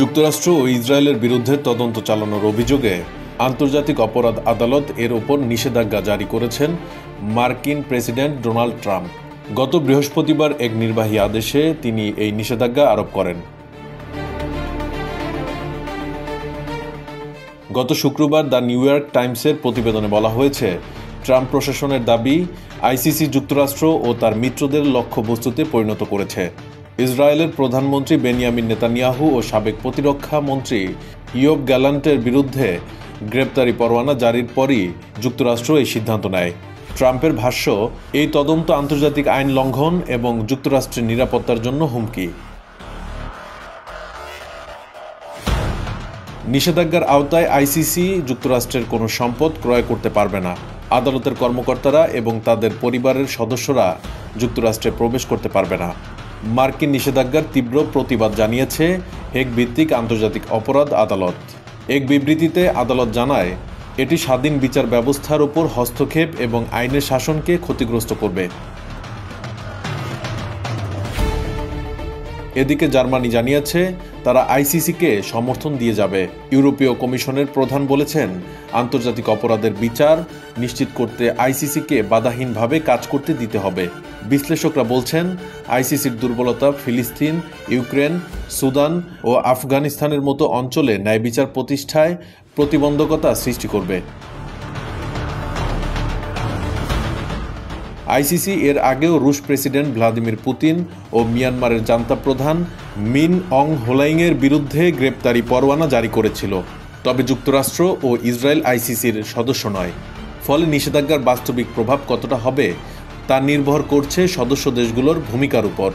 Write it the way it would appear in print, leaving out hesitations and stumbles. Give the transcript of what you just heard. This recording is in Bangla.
যুক্তরাষ্ট্র ও ইসরায়েলের বিরুদ্ধে তদন্ত চালানোর অভিযোগে আন্তর্জাতিক অপরাধ আদালত এর ওপর নিষেধাজ্ঞা জারি করেছেন মার্কিন প্রেসিডেন্ট ডোনাল্ড ট্রাম্প। গত বৃহস্পতিবার এক নির্বাহী আদেশে তিনি এই নিষেধাজ্ঞা আরোপ করেন। গত শুক্রবার দ্য নিউ ইয়র্ক টাইমসের প্রতিবেদনে বলা হয়েছে, ট্রাম্প প্রশাসনের দাবি আইসিসি যুক্তরাষ্ট্র ও তার মিত্রদের লক্ষ্যবস্তুতে পরিণত করেছে। ইসরায়েলের প্রধানমন্ত্রী বেনিয়ামিন নেতানিয়াহু ও সাবেক প্রতিরক্ষা মন্ত্রী ইয়োব গ্যালান্টের বিরুদ্ধে গ্রেপ্তারি পরোয়ানা জারির পরই যুক্তরাষ্ট্র এই সিদ্ধান্ত নেয়। ট্রাম্পের ভাষ্য, এই তদন্ত আন্তর্জাতিক আইন লঙ্ঘন এবং যুক্তরাষ্ট্রের নিরাপত্তার জন্য হুমকি। নিষেধাজ্ঞার আওতায় আইসিসি যুক্তরাষ্ট্রের কোনো সম্পদ ক্রয় করতে পারবে না। আদালতের কর্মকর্তারা এবং তাদের পরিবারের সদস্যরা যুক্তরাষ্ট্রে প্রবেশ করতে পারবে না। মার্কিন নিষেধাজ্ঞার তীব্র প্রতিবাদ জানিয়েছে হেগ ভিত্তিক আন্তর্জাতিক অপরাধ আদালত। এক বিবৃতিতে আদালত জানায়, এটি স্বাধীন বিচার ব্যবস্থার উপর হস্তক্ষেপ এবং আইনের শাসনকে ক্ষতিগ্রস্ত করবে। এদিকে জার্মানি জানিয়েছে তারা আইসিসিকে সমর্থন দিয়ে যাবে। ইউরোপীয় কমিশনের প্রধান বলেছেন, আন্তর্জাতিক অপরাধের বিচার নিশ্চিত করতে আইসিসিকে বাধাহীনভাবে কাজ করতে দিতে হবে। বিশ্লেষকরা বলছেন, আইসিসির দুর্বলতা ফিলিস্তিন, ইউক্রেন, সুদান ও আফগানিস্তানের মতো অঞ্চলে ন্যায় বিচার প্রতিষ্ঠায় প্রতিবন্ধকতা সৃষ্টি করবে। আইসিসি এর আগেও রুশ প্রেসিডেন্ট ভ্লাদিমির পুতিন ও মিয়ানমারের জান্তা প্রধান মিন অং হোলাইংয়ের বিরুদ্ধে গ্রেপ্তারি পরোয়ানা জারি করেছিল। তবে যুক্তরাষ্ট্র ও ইসরায়েল আইসিসির সদস্য নয়। ফলে নিষেধাজ্ঞার বাস্তবিক প্রভাব কতটা হবে তা নির্ভর করছে সদস্য দেশগুলোর ভূমিকার উপর।